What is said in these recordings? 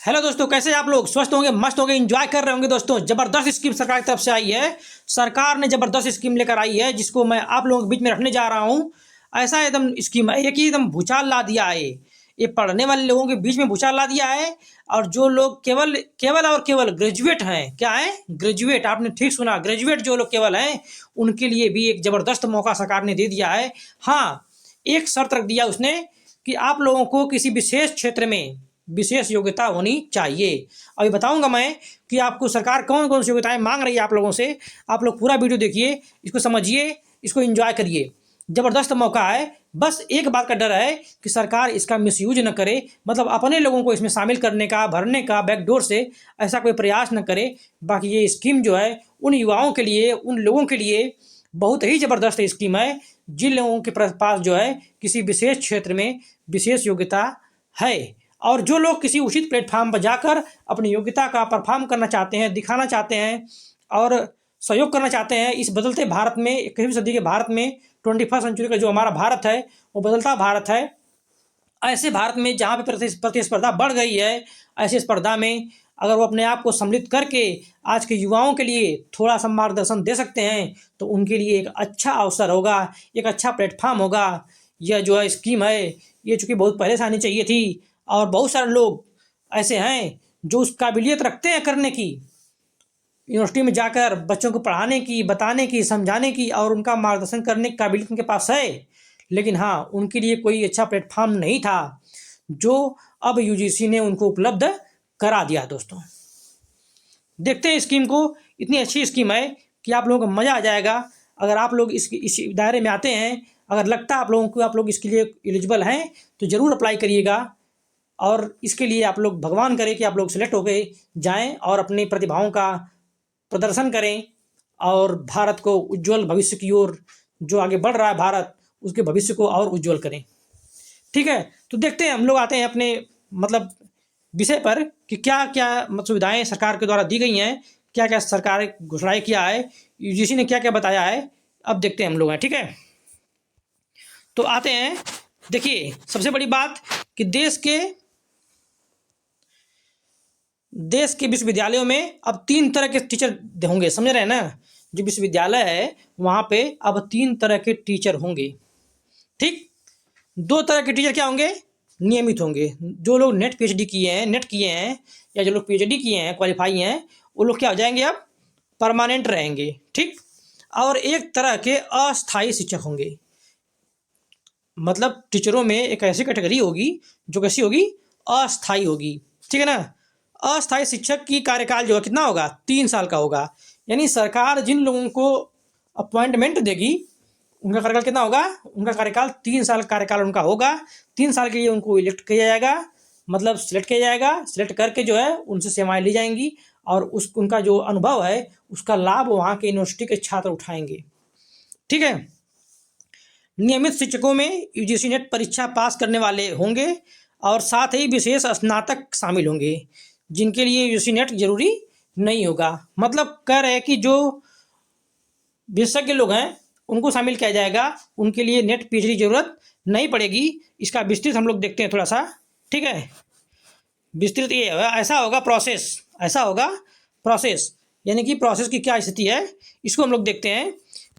Hello दोस्तों, कैसे आप लोग? स्वस्थ होंगे, मस्त होंगे, एंजॉय कर रहे होंगे। दोस्तों, जबरदस्त स्कीम सरकार की तरफ से आई है। सरकार ने जबरदस्त स्कीम लेकर आई है जिसको मैं आप लोगों के बीच में रखने जा रहा हूँ। ऐसा एकदम स्कीम है, एक ही एकदम भूचाल ला दिया है। ये पढ़ने वाले लोगों के बीच में भूचाल ला दिया है। और जो लोग केवल केवल और केवल ग्रेजुएट हैं, क्या है? ग्रेजुएट, आपने ठीक सुना, ग्रेजुएट जो लोग केवल हैं उनके लिए भी एक जबरदस्त मौका सरकार ने दे दिया है। हाँ, एक शर्त रख दिया उसने कि आप लोगों को किसी विशेष क्षेत्र में विशेष योग्यता होनी चाहिए। अभी बताऊंगा मैं कि आपको सरकार कौन कौन सी योग्यताएं मांग रही है आप लोगों से। आप लोग पूरा वीडियो देखिए, इसको समझिए, इसको एंजॉय करिए। ज़बरदस्त मौका है। बस एक बात का डर है कि सरकार इसका मिसयूज न करे, मतलब अपने लोगों को इसमें शामिल करने का, भरने का बैकडोर से ऐसा कोई प्रयास न करे। बाकी ये स्कीम जो है उन युवाओं के लिए, उन लोगों के लिए बहुत ही ज़बरदस्त स्कीम है जिन लोगों के पास जो है किसी विशेष क्षेत्र में विशेष योग्यता है, और जो लोग किसी उचित प्लेटफॉर्म पर जाकर अपनी योग्यता का परफॉर्म करना चाहते हैं, दिखाना चाहते हैं और सहयोग करना चाहते हैं इस बदलते भारत में, 21वीं सदी के भारत में, 21st सेंचुरी का जो हमारा भारत है वो बदलता भारत है। ऐसे भारत में जहाँ पे प्रतिस्पर्धा बढ़ गई है, ऐसी स्पर्धा में अगर वो अपने आप को सम्मिलित करके आज के युवाओं के लिए थोड़ा सा मार्गदर्शन दे सकते हैं तो उनके लिए एक अच्छा अवसर होगा, एक अच्छा प्लेटफॉर्म होगा। यह जो है स्कीम है, ये चूँकि बहुत पहले से आनी चाहिए थी, और बहुत सारे लोग ऐसे हैं जो उस काबिलियत रखते हैं करने की, यूनिवर्सिटी में जाकर बच्चों को पढ़ाने की, बताने की, समझाने की और उनका मार्गदर्शन करने की काबिलियत उनके पास है। लेकिन हाँ, उनके लिए कोई अच्छा प्लेटफॉर्म नहीं था जो अब यूजीसी ने उनको उपलब्ध करा दिया। दोस्तों, देखते हैं स्कीम को। इतनी अच्छी स्कीम है कि आप लोगों को मज़ा आ जाएगा अगर आप लोग इस दायरे में आते हैं। अगर लगता है आप लोगों को आप लोग इसके लिए एलिजिबल हैं तो ज़रूर अप्लाई करिएगा, और इसके लिए आप लोग भगवान करें कि आप लोग सेलेक्ट होके जाएं और अपनी प्रतिभाओं का प्रदर्शन करें और भारत को उज्जवल भविष्य की ओर, जो आगे बढ़ रहा है भारत, उसके भविष्य को और उज्जवल करें। ठीक है, तो देखते हैं, हम लोग आते हैं अपने मतलब विषय पर कि क्या क्या सुविधाएं सरकार के द्वारा दी गई हैं, क्या क्या सरकार घोषणाएं किया है, यूजीसी ने क्या क्या बताया है। अब देखते हैं हम लोग हैं। ठीक है, तो आते हैं। देखिए, सबसे बड़ी बात कि देश के विश्वविद्यालयों में अब 3 तरह के टीचर होंगे, समझ रहे हैं ना? जो विश्वविद्यालय है वहाँ पे अब 3 तरह के टीचर होंगे। ठीक, 2 तरह के टीचर क्या होंगे? नियमित होंगे। जो लोग नेट पीएचडी किए हैं, नेट किए हैं, या जो लोग पीएचडी किए हैं, क्वालिफाई हैं, वो लोग क्या हो जाएंगे? अब परमानेंट रहेंगे। ठीक, और एक तरह के अस्थायी शिक्षक होंगे। मतलब टीचरों में एक ऐसी कैटेगरी होगी जो कैसी होगी? अस्थायी होगी। ठीक है ना? अस्थायी शिक्षक की कार्यकाल जो है कितना होगा? 3 साल का होगा। यानी सरकार जिन लोगों को अपॉइंटमेंट देगी उनका कार्यकाल कितना होगा? उनका कार्यकाल 3 साल कार्यकाल उनका होगा। 3 साल के लिए उनको इलेक्ट किया जाएगा, मतलब सिलेक्ट किया जाएगा। सिलेक्ट करके जो है उनसे सेवाएं ली जाएंगी और उनका जो अनुभव है उसका लाभ वहाँ के यूनिवर्सिटी के छात्र उठाएंगे। ठीक है, नियमित शिक्षकों में यूजीसी नेट परीक्षा पास करने वाले होंगे और साथ ही विशेष स्नातक शामिल होंगे जिनके लिए यूजीसी नेट जरूरी नहीं होगा। मतलब कह रहे हैं कि जो विशेषज्ञ लोग हैं उनको शामिल किया जाएगा, उनके लिए नेट पीएचडी जरूरत नहीं पड़ेगी। इसका विस्तृत हम लोग देखते हैं थोड़ा सा। ठीक है, विस्तृत ये होगा, ऐसा होगा प्रोसेस, ऐसा होगा प्रोसेस। यानी कि प्रोसेस की क्या स्थिति है इसको हम लोग देखते हैं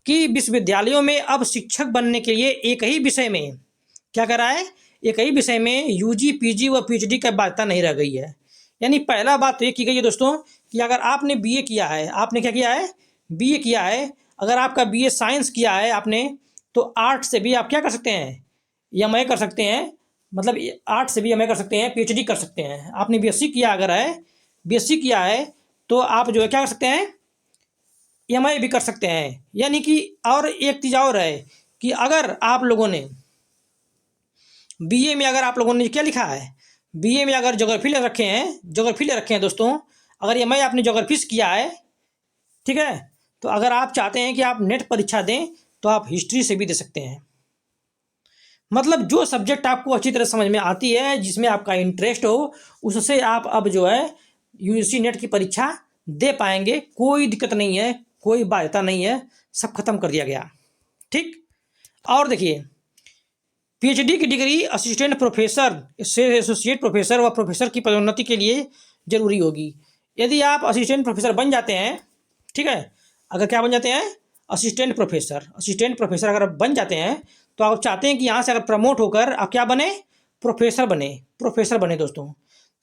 कि विश्वविद्यालयों में अब शिक्षक बनने के लिए एक ही विषय में क्या करा है? एक ही विषय में यूजी, पीजी व पीएचडी का बाध्यता नहीं रह गई है। यानी पहला बात तो ये की गई है दोस्तों कि अगर आपने बीए किया है, आपने क्या किया है? बीए किया है। अगर आपका बीए साइंस किया है आपने, तो आर्ट से भी आप क्या कर सकते हैं? एमए कर सकते हैं। मतलब आर्ट से भी एमए कर सकते हैं, पीएचडी कर सकते हैं। आपने बीएससी किया अगर है, बीएससी किया है तो आप जो है क्या कर सकते हैं? एमए भी कर सकते हैं। यानी कि और एक चीज़ और है कि अगर आप लोगों ने बीए में, अगर आप लोगों ने क्या लिखा है? बीए में अगर ज्योग्राफी ले रखे हैं, ज्योग्राफी ले रखे हैं दोस्तों, अगर एमए आपने ज्योग्राफी से किया है, ठीक है, तो अगर आप चाहते हैं कि आप नेट परीक्षा दें तो आप हिस्ट्री से भी दे सकते हैं। मतलब जो सब्जेक्ट आपको अच्छी तरह समझ में आती है, जिसमें आपका इंटरेस्ट हो, उससे आप अब जो है यूजीसी नेट की परीक्षा दे पाएंगे। कोई दिक्कत नहीं है, कोई बाध्यता नहीं है, सब खत्म कर दिया गया। ठीक, और देखिए पीएचडी की डिग्री असिस्टेंट प्रोफेसर से एसोसिएट प्रोफेसर व प्रोफेसर की पदोन्नति के लिए जरूरी होगी। यदि आप असिस्टेंट प्रोफेसर बन जाते हैं, ठीक है, अगर क्या बन जाते हैं, असिस्टेंट प्रोफेसर अगर आप बन जाते हैं तो आप चाहते हैं कि यहाँ से अगर प्रमोट होकर आप क्या बने, प्रोफेसर बने दोस्तों।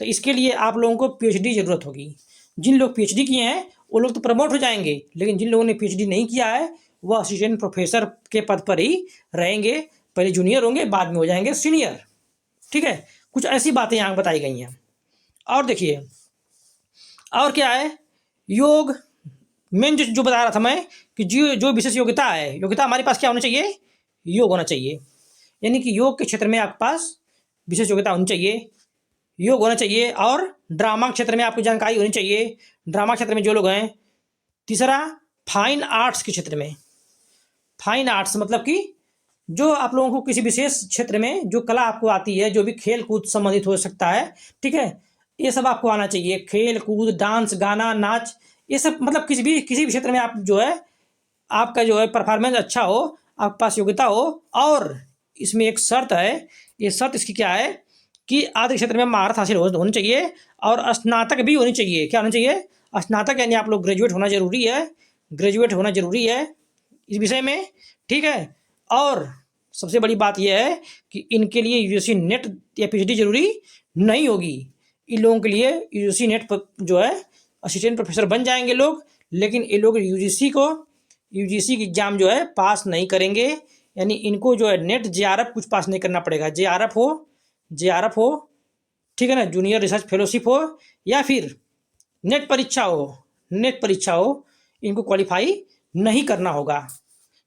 तो इसके लिए आप लोगों को पीएचडी ज़रूरत होगी। जिन लोग पीएचडी किए हैं वो लोग तो प्रमोट हो जाएंगे, लेकिन जिन लोगों ने पीएचडी नहीं किया है वह असिस्टेंट प्रोफेसर के पद पर ही रहेंगे। पहले जूनियर होंगे, बाद में हो जाएंगे सीनियर। ठीक है, कुछ ऐसी बातें यहाँ बताई गई हैं। और देखिए और क्या है, योग मेन जो बता रहा था मैं कि जो विशेष योग्यता है, योग्यता हमारे पास क्या होना चाहिए, योग होना चाहिए। यानी कि योग के क्षेत्र में आपके पास विशेष योग्यता होनी चाहिए, योग होना चाहिए। और ड्रामा क्षेत्र में आपको जानकारी होनी चाहिए, ड्रामा क्षेत्र में जो लोग हैं। तीसरा, फाइन आर्ट्स के क्षेत्र में, फाइन आर्ट्स मतलब कि जो आप लोगों को किसी विशेष क्षेत्र में जो कला आपको आती है, जो भी खेल कूद संबंधित हो सकता है, ठीक है, ये सब आपको आना चाहिए। खेल कूद, डांस, गाना, नाच, ये सब मतलब किसी भी क्षेत्र में आप जो है आपका जो है परफॉर्मेंस अच्छा हो, आपके पास योग्यता हो। और इसमें एक शर्त है, ये शर्त इसकी क्या है कि आदि क्षेत्र में महारत हासिल होनी चाहिए और स्नातक भी होनी चाहिए। क्या होना चाहिए, स्नातक, यानी आप लोग ग्रेजुएट होना जरूरी है, ग्रेजुएट होना जरूरी है इस विषय में। ठीक है, और सबसे बड़ी बात यह है कि इनके लिए यूजीसी नेट या पीएचडी जरूरी नहीं होगी। इन लोगों के लिए यूजीसी नेट पर जो है असिस्टेंट प्रोफेसर बन जाएंगे लोग, लेकिन ये लोग यूजीसी की एग्जाम जो है पास नहीं करेंगे। यानी इनको जो है नेट जेआरएफ कुछ पास नहीं करना पड़ेगा, जेआरएफ हो, ठीक है ना, जूनियर रिसर्च फेलोशिप हो, या फिर नेट परीक्षा हो, इनको क्वालिफाई नहीं करना होगा।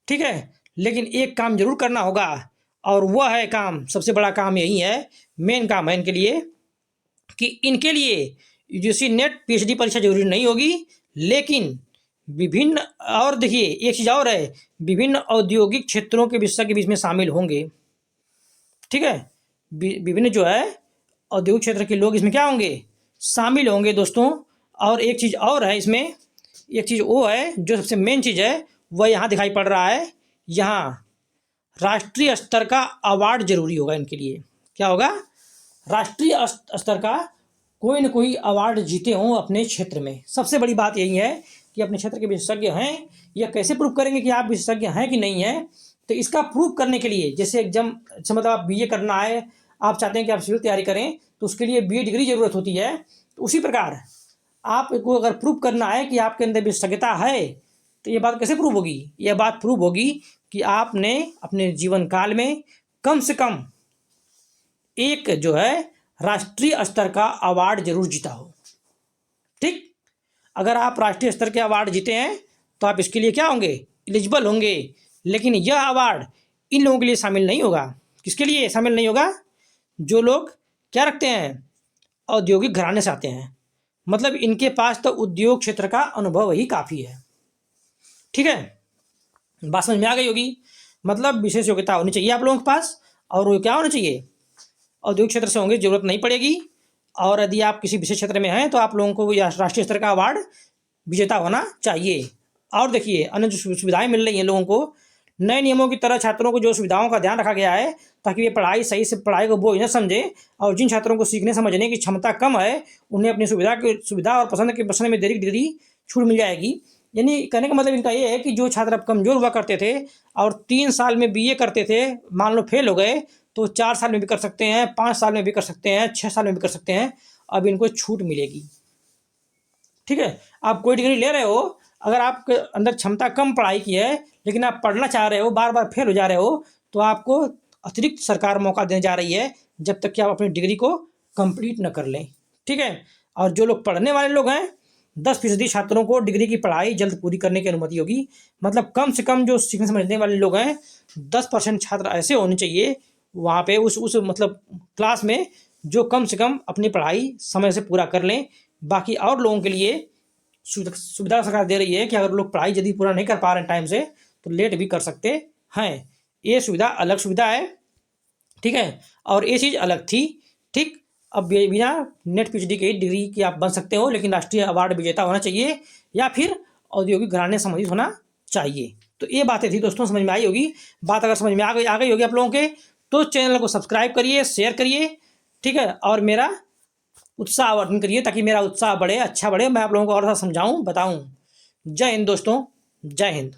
ठीक है, लेकिन एक काम जरूर करना होगा, और वह है काम, सबसे बड़ा काम यही है, मेन काम है इनके लिए, कि इनके लिए यूजीसी नेट पीएचडी परीक्षा जरूरी नहीं होगी। लेकिन विभिन्न, और देखिए एक चीज़ और है, विभिन्न औद्योगिक क्षेत्रों के विशेषज्ञ भी इसमें शामिल होंगे। ठीक है, विभिन्न जो है औद्योगिक क्षेत्र के लोग इसमें क्या होंगे, शामिल होंगे दोस्तों। और एक चीज़ और है इसमें, एक चीज़ वो है जो सबसे मेन चीज़ है, वह यहाँ दिखाई पड़ रहा है। यहाँ राष्ट्रीय स्तर का अवार्ड जरूरी होगा इनके लिए। क्या होगा, राष्ट्रीय स्तर का कोई न कोई अवार्ड जीते हों अपने क्षेत्र में। सबसे बड़ी बात यही है कि अपने क्षेत्र के विशेषज्ञ हैं, या कैसे प्रूव करेंगे कि आप विशेषज्ञ हैं कि नहीं हैं। तो इसका प्रूव करने के लिए, जैसे एग्जाम मतलब आप बीए करना है, आप चाहते हैं कि आप सिविल तैयारी करें, तो उसके लिए बीए डिग्री ज़रूरत होती है। तो उसी प्रकार आपको अगर प्रूव करना है कि आपके अंदर विशेषज्ञता है, तो ये बात कैसे प्रूव होगी, यह बात प्रूव होगी कि आपने अपने जीवन काल में कम से कम एक जो है राष्ट्रीय स्तर का अवार्ड जरूर जीता हो। ठीक, अगर आप राष्ट्रीय स्तर के अवार्ड जीते हैं तो आप इसके लिए क्या होंगे, एलिजिबल होंगे। लेकिन यह अवार्ड इन लोगों के लिए शामिल नहीं होगा। किसके लिए शामिल नहीं होगा, जो लोग क्या रखते हैं, औद्योगिक घराने से आते हैं, मतलब इनके पास तो उद्योग क्षेत्र का अनुभव ही काफ़ी है। ठीक है, बात समझ में आ गई होगी। मतलब विशेष योग्यता होनी चाहिए आप लोगों के पास, और वो क्या होना चाहिए, औद्योगिक क्षेत्र से होंगे, जरूरत नहीं पड़ेगी। और यदि आप किसी विशेष क्षेत्र में हैं तो आप लोगों को राष्ट्रीय स्तर का अवार्ड विजेता होना चाहिए। और देखिए अन्य जो सुविधाएं मिल रही हैं लोगों को, नए नियमों की तरह छात्रों को जो सुविधाओं का ध्यान रखा गया है ताकि वे पढ़ाई पढ़ाई को बोझ न समझें। और जिन छात्रों को सीखने समझने की क्षमता कम है, उन्हें अपनी सुविधा और पसंद के बसने में डिग्री छूट मिल जाएगी। यानी कहने का मतलब इनका ये है कि जो छात्र अब कमज़ोर हुआ करते थे और 3 साल में बीए करते थे, मान लो फेल हो गए, तो 4 साल में भी कर सकते हैं, 5 साल में भी कर सकते हैं, 6 साल में भी कर सकते हैं। अब इनको छूट मिलेगी। ठीक है, आप कोई डिग्री ले रहे हो, अगर आपके अंदर क्षमता कम पढ़ाई की है, लेकिन आप पढ़ना चाह रहे हो, बार बार फेल हो जा रहे हो, तो आपको अतिरिक्त सरकार मौका देने जा रही है जब तक कि आप अपनी डिग्री को कंप्लीट न कर लें। ठीक है, और जो लोग पढ़ने वाले लोग हैं, 10% छात्रों को डिग्री की पढ़ाई जल्द पूरी करने की अनुमति होगी। मतलब कम से कम जो सीखने समझने वाले लोग हैं, 10% छात्र ऐसे होने चाहिए वहाँ पे उस मतलब क्लास में, जो कम से कम अपनी पढ़ाई समय से पूरा कर लें। बाकी और लोगों के लिए सुविधा सरकार दे रही है कि अगर लोग पढ़ाई यदि पूरा नहीं कर पा रहे हैं टाइम से, तो लेट भी कर सकते हैं। ये सुविधा अलग सुविधा है। ठीक है, और ये चीज़ अलग थी। ठीक, अब बिना नेट पीएचडी की डिग्री की आप बन सकते हो, लेकिन राष्ट्रीय अवार्ड विजेता होना चाहिए या फिर औद्योगिक घराने से संबंधित होना चाहिए। तो ये बातें थी दोस्तों, समझ में आई होगी बात। अगर समझ में आ गई होगी आप लोगों के, तो चैनल को सब्सक्राइब करिए, शेयर करिए, ठीक है, और मेरा उत्साहवर्धन करिए ताकि मेरा उत्साह बढ़े, अच्छा बढ़े, मैं आप लोगों को और समझाऊँ, बताऊँ। जय हिंद दोस्तों, जय हिंद।